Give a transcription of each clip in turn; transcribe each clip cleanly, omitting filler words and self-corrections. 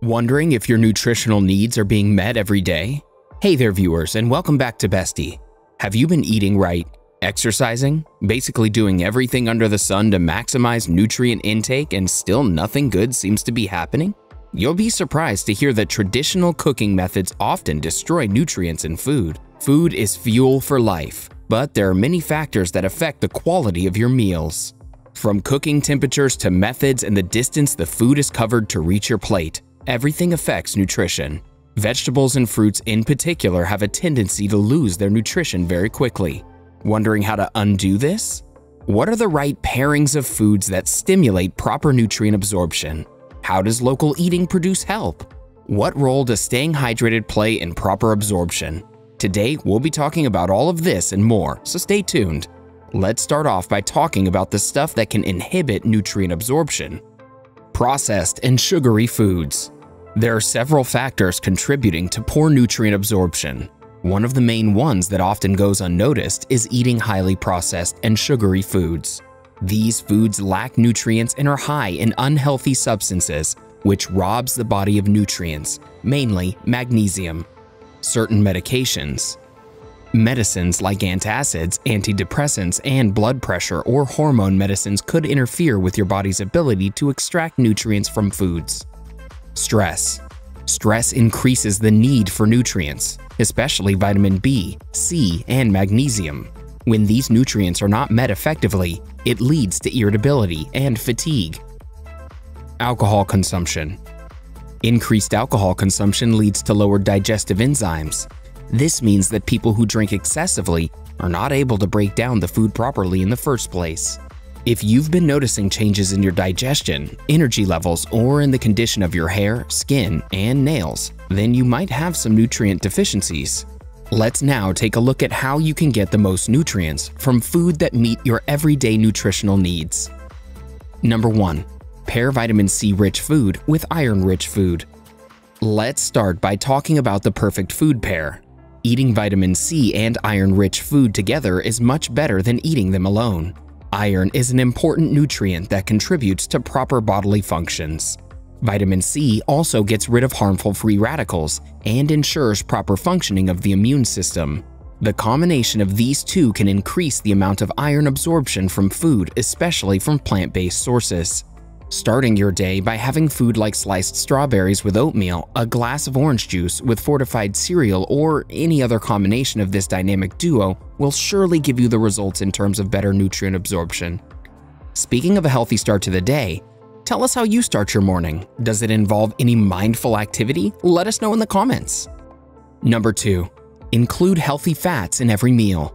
Wondering if your nutritional needs are being met every day? Hey there viewers, and welcome back to Bestie. Have you been eating right, exercising, basically doing everything under the sun to maximize nutrient intake and still nothing good seems to be happening? You'll be surprised to hear that traditional cooking methods often destroy nutrients in food. Food is fuel for life, but there are many factors that affect the quality of your meals. From cooking temperatures to methods and the distance the food is covered to reach your plate, everything affects nutrition. Vegetables and fruits in particular have a tendency to lose their nutrition very quickly. Wondering how to undo this? What are the right pairings of foods that stimulate proper nutrient absorption? How does local eating produce help? What role does staying hydrated play in proper absorption? Today, we'll be talking about all of this and more, so stay tuned. Let's start off by talking about the stuff that can inhibit nutrient absorption. Processed and sugary foods. There are several factors contributing to poor nutrient absorption. One of the main ones that often goes unnoticed is eating highly processed and sugary foods. These foods lack nutrients and are high in unhealthy substances, which robs the body of nutrients, mainly magnesium. Certain medications. Medicines like antacids, antidepressants, and blood pressure or hormone medicines could interfere with your body's ability to extract nutrients from foods. Stress. Stress increases the need for nutrients, especially vitamin B, C, and magnesium. When these nutrients are not met effectively, it leads to irritability and fatigue. Alcohol consumption. Increased alcohol consumption leads to lower digestive enzymes. This means that people who drink excessively are not able to break down the food properly in the first place. If you've been noticing changes in your digestion, energy levels, or in the condition of your hair, skin, and nails, then you might have some nutrient deficiencies. Let's now take a look at how you can get the most nutrients from food that meet your everyday nutritional needs. Number 1. Pair vitamin C-rich food with iron-rich food. Let's start by talking about the perfect food pair. Eating vitamin C and iron-rich food together is much better than eating them alone. Iron is an important nutrient that contributes to proper bodily functions. Vitamin C also gets rid of harmful free radicals and ensures proper functioning of the immune system. The combination of these two can increase the amount of iron absorption from food, especially from plant-based sources. Starting your day by having food like sliced strawberries with oatmeal, a glass of orange juice with fortified cereal, or any other combination of this dynamic duo will surely give you the results in terms of better nutrient absorption. Speaking of a healthy start to the day, tell us how you start your morning. Does it involve any mindful activity? Let us know in the comments. Number 2. Include healthy fats in every meal.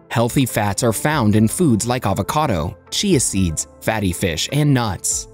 Healthy fats are found in foods like avocado, chia seeds, fatty fish, and nuts.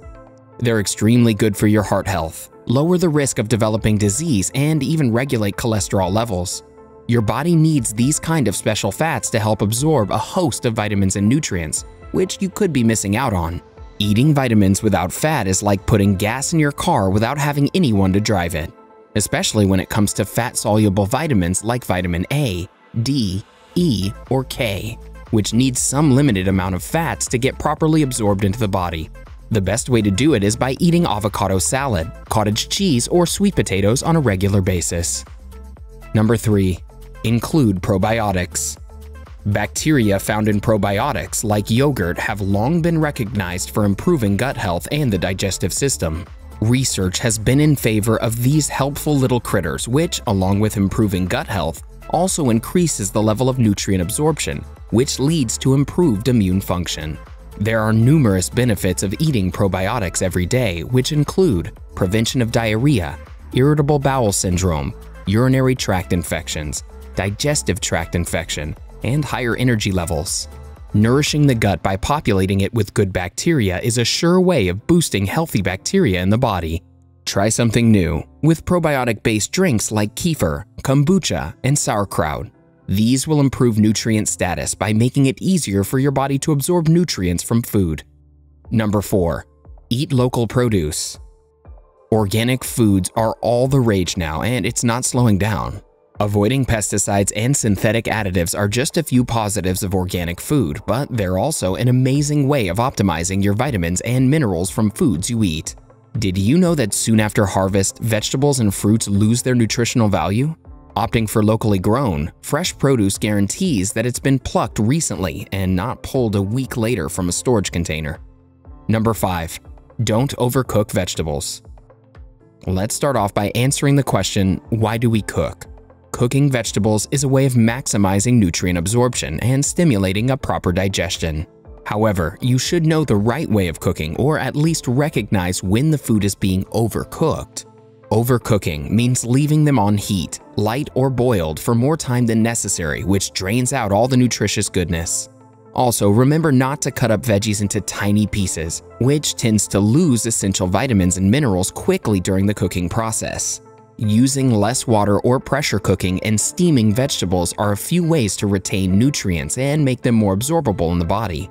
They're extremely good for your heart health, lower the risk of developing disease, and even regulate cholesterol levels. Your body needs these kind of special fats to help absorb a host of vitamins and nutrients, which you could be missing out on. Eating vitamins without fat is like putting gas in your car without having anyone to drive it, especially when it comes to fat-soluble vitamins like vitamin A, D, E, or K, which needs some limited amount of fats to get properly absorbed into the body. The best way to do it is by eating avocado salad, cottage cheese, or sweet potatoes on a regular basis. Number 3. Include probiotics. Bacteria found in probiotics, like yogurt, have long been recognized for improving gut health and the digestive system. Research has been in favor of these helpful little critters, which, along with improving gut health, also increases the level of nutrient absorption, which leads to improved immune function. There are numerous benefits of eating probiotics every day, which include prevention of diarrhea, irritable bowel syndrome, urinary tract infections, digestive tract infection, and higher energy levels. Nourishing the gut by populating it with good bacteria is a sure way of boosting healthy bacteria in the body. Try something new with probiotic-based drinks like kefir, kombucha, and sauerkraut. These will improve nutrient status by making it easier for your body to absorb nutrients from food. Number 4. Eat local produce. Organic foods are all the rage now, and it's not slowing down. Avoiding pesticides and synthetic additives are just a few positives of organic food, but they're also an amazing way of optimizing your vitamins and minerals from foods you eat. Did you know that soon after harvest, vegetables and fruits lose their nutritional value? Opting for locally grown, fresh produce guarantees that it's been plucked recently and not pulled a week later from a storage container. Number 5. Don't overcook vegetables. Let's start off by answering the question, why do we cook? Cooking vegetables is a way of maximizing nutrient absorption and stimulating a proper digestion. However, you should know the right way of cooking, or at least recognize when the food is being overcooked. Overcooking means leaving them on heat, light or boiled, for more time than necessary, which drains out all the nutritious goodness. Also, remember not to cut up veggies into tiny pieces, which tends to lose essential vitamins and minerals quickly during the cooking process. Using less water or pressure cooking and steaming vegetables are a few ways to retain nutrients and make them more absorbable in the body.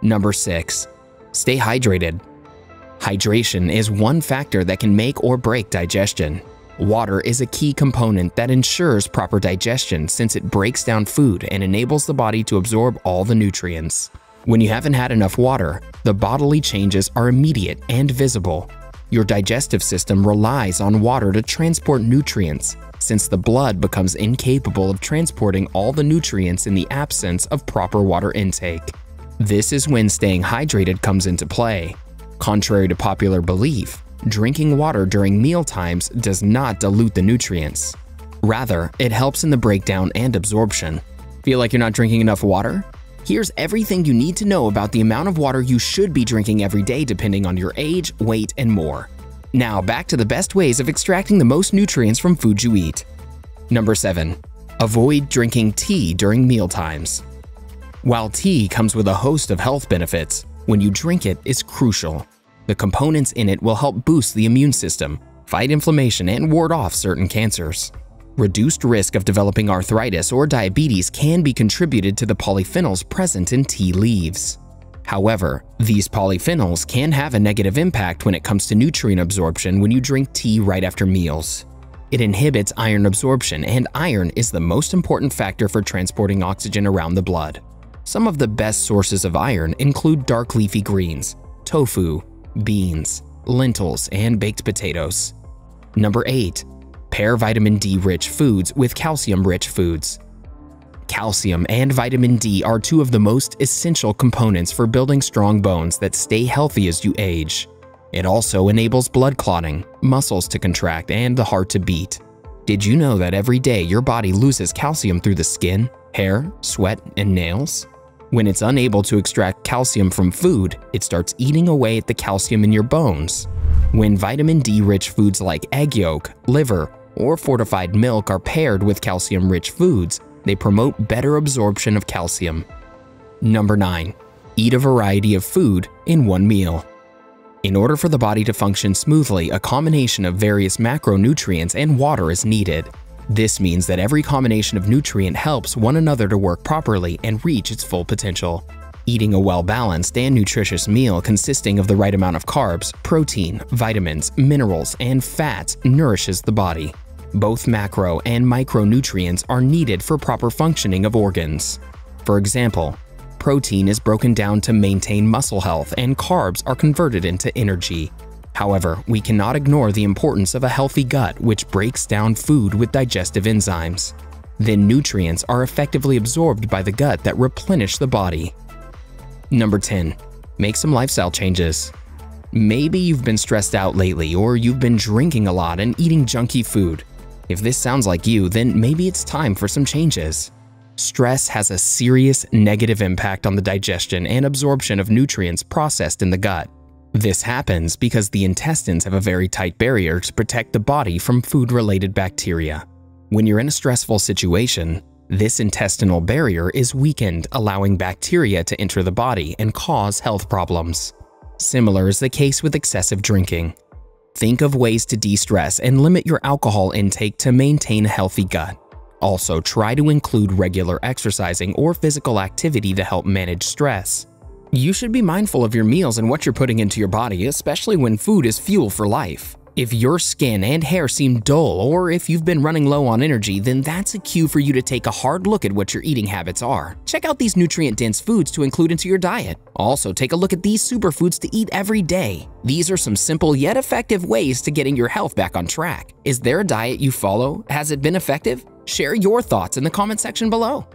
Number 6. Stay hydrated. Hydration is one factor that can make or break digestion. Water is a key component that ensures proper digestion since it breaks down food and enables the body to absorb all the nutrients. When you haven't had enough water, the bodily changes are immediate and visible. Your digestive system relies on water to transport nutrients, since the blood becomes incapable of transporting all the nutrients in the absence of proper water intake. This is when staying hydrated comes into play. Contrary to popular belief, drinking water during mealtimes does not dilute the nutrients. Rather, it helps in the breakdown and absorption. Feel like you're not drinking enough water? Here's everything you need to know about the amount of water you should be drinking every day depending on your age, weight, and more. Now back to the best ways of extracting the most nutrients from food you eat. Number 7. Avoid drinking tea during mealtimes. While tea comes with a host of health benefits, when you drink it is crucial. The components in it will help boost the immune system, fight inflammation, and ward off certain cancers. Reduced risk of developing arthritis or diabetes can be contributed to the polyphenols present in tea leaves. However, these polyphenols can have a negative impact when it comes to nutrient absorption when you drink tea right after meals. It inhibits iron absorption, and iron is the most important factor for transporting oxygen around the blood. Some of the best sources of iron include dark leafy greens, tofu, beans, lentils, and baked potatoes. Number 8. Pair vitamin D-rich foods with calcium-rich foods. Calcium and vitamin D are two of the most essential components for building strong bones that stay healthy as you age. It also enables blood clotting, muscles to contract, and the heart to beat. Did you know that every day your body loses calcium through the skin, hair, sweat, and nails? When it's unable to extract calcium from food, it starts eating away at the calcium in your bones. When vitamin D-rich foods like egg yolk, liver, or fortified milk are paired with calcium-rich foods, they promote better absorption of calcium. Number 9. Eat a variety of food in one meal. In order for the body to function smoothly, a combination of various macronutrients and water is needed. This means that every combination of nutrient helps one another to work properly and reach its full potential. Eating a well-balanced and nutritious meal consisting of the right amount of carbs, protein, vitamins, minerals, and fats nourishes the body. Both macro and micronutrients are needed for proper functioning of organs. For example, protein is broken down to maintain muscle health, and carbs are converted into energy. However, we cannot ignore the importance of a healthy gut, which breaks down food with digestive enzymes. Then nutrients are effectively absorbed by the gut that replenish the body. Number 10. Make some lifestyle changes. Maybe you've been stressed out lately, or you've been drinking a lot and eating junky food. If this sounds like you, then maybe it's time for some changes. Stress has a serious negative impact on the digestion and absorption of nutrients processed in the gut. This happens because the intestines have a very tight barrier to protect the body from food-related bacteria. When you're in a stressful situation, this intestinal barrier is weakened, allowing bacteria to enter the body and cause health problems. Similar is the case with excessive drinking. Think of ways to de-stress and limit your alcohol intake to maintain a healthy gut. Also, try to include regular exercising or physical activity to help manage stress. You should be mindful of your meals and what you're putting into your body, especially when food is fuel for life. If your skin and hair seem dull, or if you've been running low on energy, then that's a cue for you to take a hard look at what your eating habits are. Check out these nutrient-dense foods to include into your diet. Also, take a look at these superfoods to eat every day. These are some simple yet effective ways to getting your health back on track. Is there a diet you follow? Has it been effective? Share your thoughts in the comment section below.